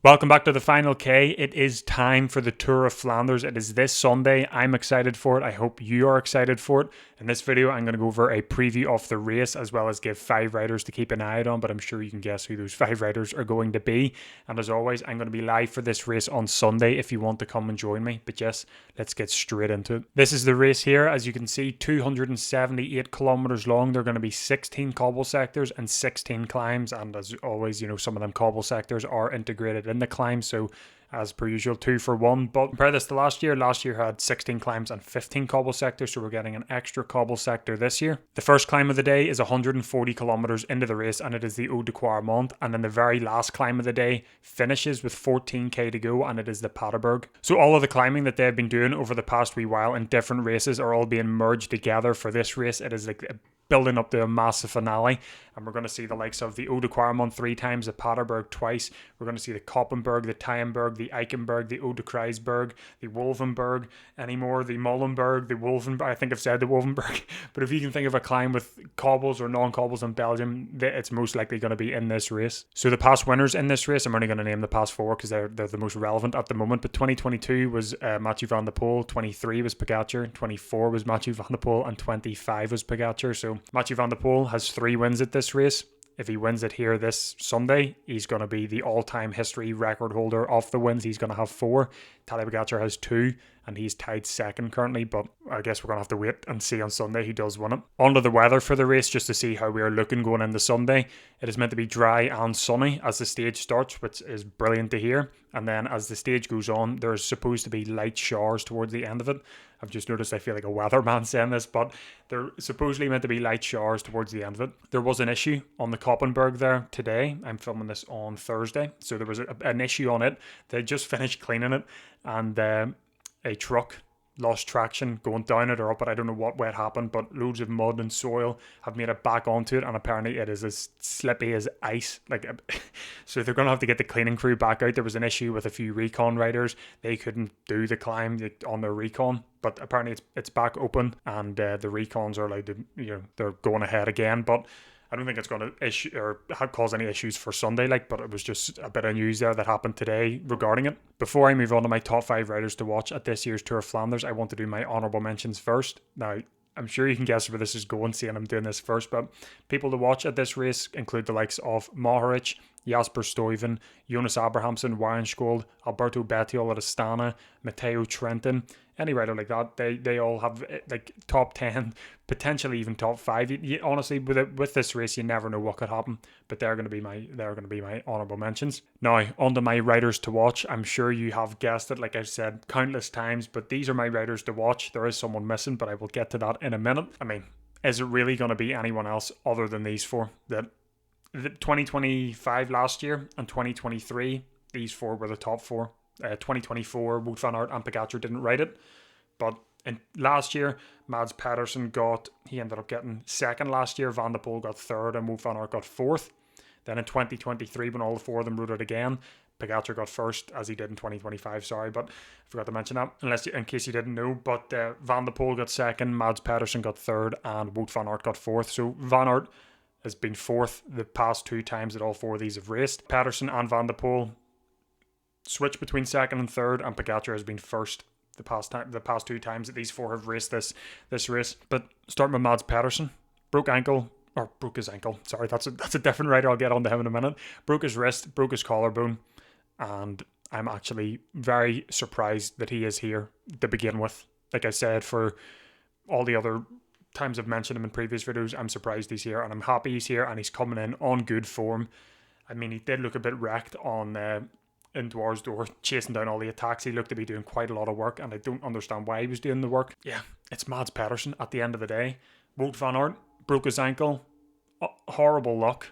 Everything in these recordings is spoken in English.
Welcome back to the Final K. It is time for the Tour of Flanders. It is this Sunday. I'm excited for it. I hope you are excited for it. In this video, I'm going to go over a preview of the race as well as give 5 riders to keep an eye out on, but I'm sure you can guess who those 5 riders are going to be. And as always, I'm going to be live for this race on Sunday if you want to come and join me. But yes, let's get straight into it. This is the race here. As you can see, 278 kilometers long. There are going to be 16 cobble sectors and 16 climbs. And as always, some of them cobble sectors are integrated in the climb, so as per usual 2 for 1. But compare this to last year had 16 climbs and 15 cobble sectors, so we're getting an extra cobble sector this year. The first climb of the day is 140 kilometers into the race, and it is the Oude and then the very last climb of the day finishes with 14k to go, and it is the Paterberg. So all of the climbing that they've been doing over the past wee while in different races are all being merged together for this race. It is like building up to a massive finale, and we're going to see the likes of the Oude 3 times, the Paterberg twice. We're going to see the Koppenberg, the Tyenberg, the Eichenberg, the Oude Kruisberg, the Wolvenberg, anymore, the Molenberg, the Wolvenberg. I think I've said the Wolvenberg, but if you can think of a climb with cobbles or non-cobbles in Belgium, it's most likely going to be in this race. So the past winners in this race, I'm only going to name the past 4 because they're the most relevant at the moment, but 2022 was Mathieu van der Poel, 23 was Pogacar, 24 was Mathieu van der Poel, and 25 was Pogacar. So Mathieu van der Poel has 3 wins at this race. If he wins it here this Sunday, he's going to be the all-time history record holder of the wins. He's going to have 4. Tadej Pogacar has 2, and he's tied second currently, but I guess we're going to have to wait and see on Sunday who does win it. On to the weather for the race, just to see how we are looking going into Sunday. It is meant to be dry and sunny as the stage starts, which is brilliant to hear. And then as the stage goes on, there's supposed to be light showers towards the end of it. I've just noticed I feel like a weatherman saying this, but they're supposedly meant to be light showers towards the end of it. There was an issue on the Koppenberg there today. I'm filming this on Thursday. So there was an issue on it. They just finished cleaning it, and a truck lost traction going down it or up it. I don't know what way it happened, but loads of mud and soil have made it back onto it, and apparently it is as slippy as ice. So they're going to have to get the cleaning crew back out. There was an issue with a few recon riders. They couldn't do the climb on their recon, but apparently it's back open, and the recons are allowed to, they're going ahead again. But I don't think it's going to cause any issues for Sunday, but it was just a bit of news there that happened today regarding it. Before I move on to my top 5 riders to watch at this year's Tour of Flanders, I want to do my honourable mentions first. Now, I'm sure you can guess where this is going, seeing I'm doing this first, but people to watch at this race include the likes of Mohoric, Jasper Stuyven, Jonas Abrahamsen, Warren Schold, Alberto Bettiol at Astana, Matteo Trentin. Any rider like that, they all have top 10, potentially even top 5. Honestly, with this race, you never know what could happen. But they're going to be my honourable mentions. Now, on to my riders to watch. I'm sure you have guessed it, like I've said countless times. But these are my riders to watch. There is someone missing, but I will get to that in a minute. I mean, is it really going to be anyone else other than these 4? The 2025 last year and 2023, these 4 were the top 4. 2024, Wout van Aert and Pogacar didn't ride it, but in last year, Mads Pedersen ended up getting second last year. Van der Poel got third, and Wout van Aert got fourth. Then in 2023, when all the 4 of them rode it again, Pogacar got first, as he did in 2025. Sorry, but I forgot to mention that, in case you didn't know. But Van der Poel got second, Mads Pedersen got third, and Wout van Aert got fourth. So Van Aert has been fourth the past 2 times that all 4 of these have raced. Pedersen and Van der Poel switch between second and third, and Pogacar has been first the past 2 times that these 4 have raced this race. But starting with Mads Pedersen, broke his ankle. Sorry, that's a different rider. I'll get on to him in a minute. Broke his wrist, broke his collarbone, and I'm actually very surprised that he is here to begin with. Like I said, for all the other times I've mentioned him in previous videos, I'm surprised he's here, and I'm happy he's here, and he's coming in on good form. I mean, he did look a bit wrecked in Dwarsdorp, chasing down all the attacks. He looked to be doing quite a lot of work, and I don't understand why he was doing the work. Yeah, it's Mads Pedersen at the end of the day. Wout van Aert broke his ankle. Horrible luck.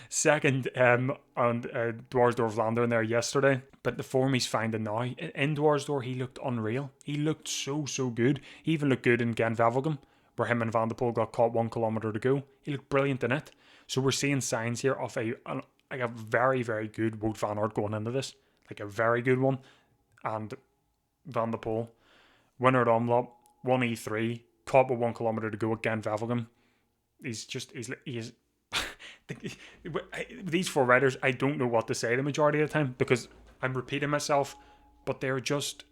Second on Dwarsdorp Vlaanderen there yesterday. But the form he's finding now, in Dwarsdorp, he looked unreal. He looked so good. He even looked good in Gent-Wevelgem, where him and Van der Poel got caught 1 kilometre to go. He looked brilliant in it. So we're seeing signs here of a very, very good Wout van Aert going into this. Like a very good one. And Van der Poel, winner at Omloop, 1E3, caught with 1 kilometre to go at Gent-Wevelgem. He's These four riders, I don't know what to say the majority of the time because I'm repeating myself, but they're just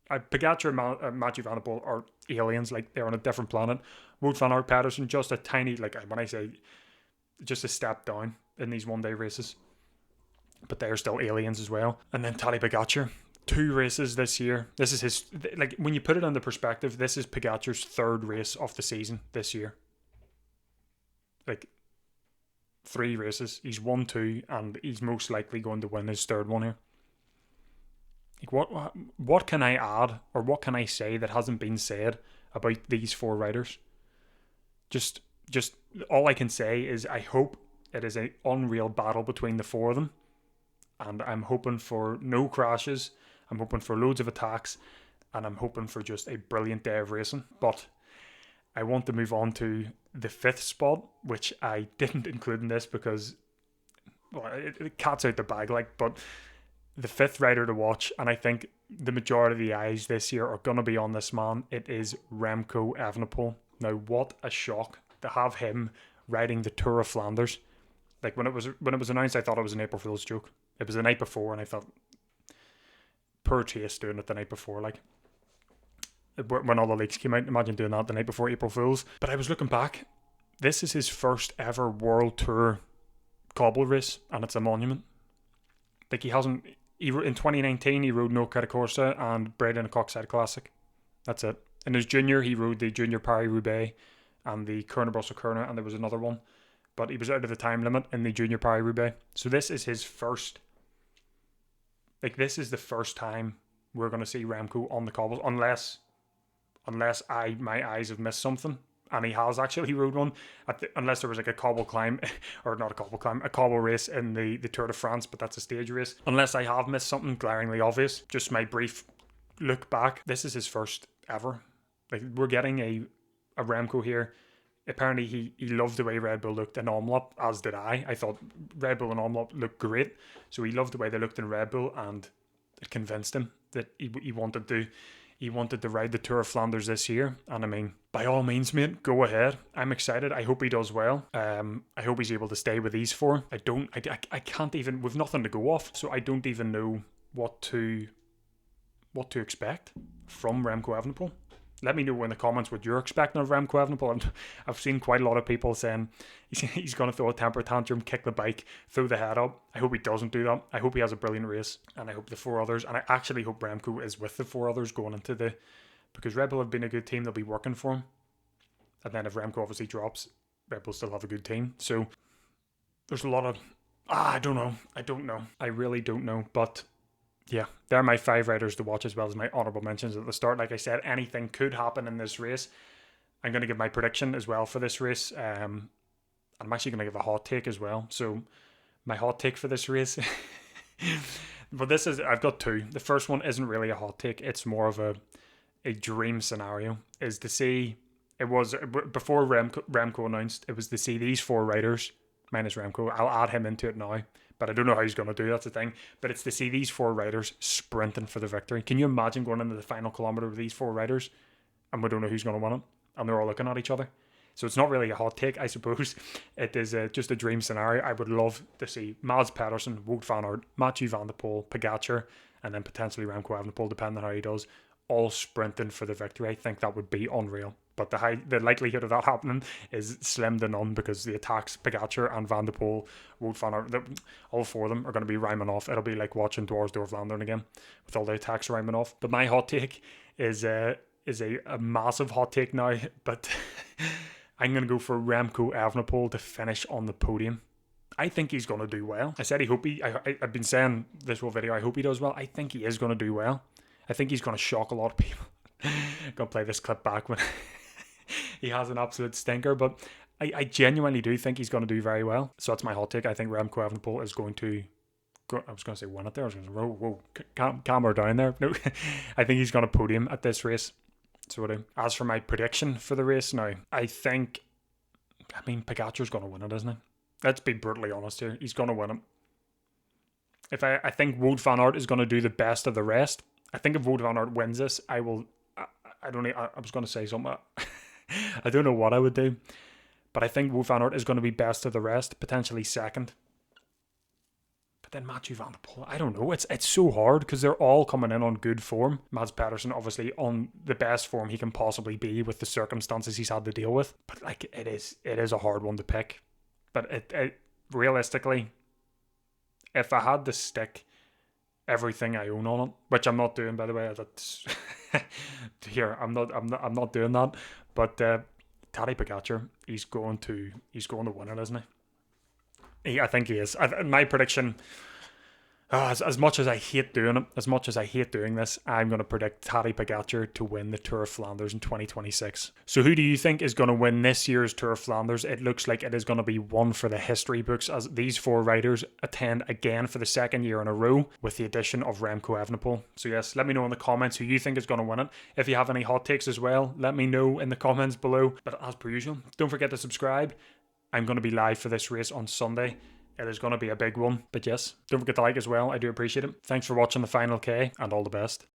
Pogacar and Mathieu van der Poel are aliens, like they're on a different planet. Wout van Aert, Pedersen, just a tiny, like when I say just a step down in these one day races, but they're still aliens as well. And then Tadej Pogacar, 2 races this year. This is his, like when you put it into perspective, this is Pogacar's 3rd race of the season this year. Like 3 races, he's won 2, and he's most likely going to win his 3rd one here. Like what can I add or what can I say that hasn't been said about these 4 riders? Just all I can say is I hope it is an unreal battle between the 4 of them, and I'm hoping for no crashes. I'm hoping for loads of attacks, and I'm hoping for just a brilliant day of racing. But I want to move on to the 5th spot, which I didn't include in this because, well, it cat's out the bag, like, but the 5th rider to watch, and I think the majority of the eyes this year are going to be on this man. It is Remco Evenepoel. Now, what a shock to have him riding the Tour of Flanders. Like when it was announced, I thought it was an April Fool's joke. It was the night before, and I thought, poor Chase doing it the night before, like when all the leaks came out. Imagine doing that the night before April Fool's. But I was looking back. This is his first ever World Tour cobble race, and it's a monument. Like in 2019 he rode No Corsa and bred in a Coxside Classic. That's it. In his junior, he rode the Junior Paris-Roubaix and the Kuurne Brussels Kuurne, and there was another one, but he was out of the time limit in the Junior Paris-Roubaix. So this is his first. Like this is the first time we're going to see Remco on the cobbles, unless my eyes have missed something. And he has actually rode one, unless there was like a cobble climb, or not a cobble climb, a cobble race in the Tour de France, but that's a stage race. Unless I have missed something glaringly obvious. Just my brief look back. This is his first ever. Like we're getting a Remco here. Apparently he loved the way Red Bull looked in Omloop, as did I. I thought Red Bull and Omloop looked great. So he loved the way they looked in Red Bull, and it convinced him that he wanted to ride the Tour of Flanders this year. And I mean, by all means, mate, go ahead. I'm excited. I hope he does well. I hope he's able to stay with these 4. I can't even, we've nothing to go off, so I don't even know what to expect from Remco Evenepoel. Let me know in the comments what you're expecting of Remco Evenepoel. And I've seen quite a lot of people saying he's going to throw a temper tantrum, kick the bike, throw the head up. I hope he doesn't do that. I hope he has a brilliant race, and I hope the 4 others, and I actually hope Remco is with the 4 others going into because Red Bull have been a good team. They'll be working for him. And then if Remco obviously drops, Red Bull still have a good team. So there's a lot of, I don't know. I really don't know. But yeah, they're my 5 riders to watch, as well as my honourable mentions at the start. Like I said, anything could happen in this race. I'm going to give my prediction as well for this race. I'm actually going to give a hot take as well. So my hot take for this race, but I've got 2. The first one isn't really a hot take. It's more of a dream scenario, is to see, it was before Remco announced, it was to see these 4 riders, minus Remco. I'll add him into it now, but I don't know how he's going to do, that's the thing. But it's to see these 4 riders sprinting for the victory. Can you imagine going into the final kilometre with these 4 riders and we don't know who's going to win it, and they're all looking at each other? So it's not really a hot take, I suppose. It is just a dream scenario. I would love to see Mads Pedersen, Wout van Aert, Mathieu van der Poel, Pogacar, and then potentially Remco Evenepoel, depending on how he does, all sprinting for the victory. I think that would be unreal. But the likelihood of that happening is slim to none, because the attacks, Pogacar and Van der Poel, Wout van Aert, all 4 of them are going to be rhyming off. It'll be like watching Dwars Door Vlaanderen again, with all the attacks rhyming off. But my hot take is a massive hot take now, but I'm going to go for Remco Evenepoel to finish on the podium. I think he's going to do well. I said I've been saying this whole video, I hope he does well. I think he is going to do well. I think he's going to shock a lot of people. I'm going to play this clip back when he has an absolute stinker, but I genuinely do think he's going to do very well. So that's my hot take. I think Remco Evenepoel is going to I was going to say win it there. I was going to say, whoa, calm her down there. No, I think he's going to podium at this race. So as for my prediction for the race now, Pogacar's going to win it, isn't he? Let's be brutally honest here. He's going to win it. I think Wout van Aert is going to do the best of the rest. I think if Wout van Aert wins this, I was going to say something. I don't know what I would do, But I think Wout van Aert is going to be best of the rest, potentially second. But then Mathieu van der Poel, I don't know. It's so hard because they're all coming in on good form. Mads Pedersen obviously on the best form he can possibly be with the circumstances he's had to deal with. But like it is a hard one to pick. But it realistically, if I had to stick everything I own on it, which I'm not doing by the way, that's here I'm not doing that. But Tadej Pogacar, he's going to win it, isn't he? I think he is. My prediction, as much as I hate doing it, as much as I hate doing this, I'm going to predict Tadej Pogacar to win the Tour of Flanders in 2026. So who do you think is going to win this year's Tour of Flanders? It looks like it is going to be one for the history books, as these 4 riders attend again for the second year in a row with the addition of Remco Evenepoel. So yes, let me know in the comments who you think is going to win it. If you have any hot takes as well, let me know in the comments below. But as per usual, don't forget to subscribe. I'm going to be live for this race on Sunday. It is going to be a big one. But yes, don't forget to like as well. I do appreciate it. Thanks for watching The Final K, and all the best.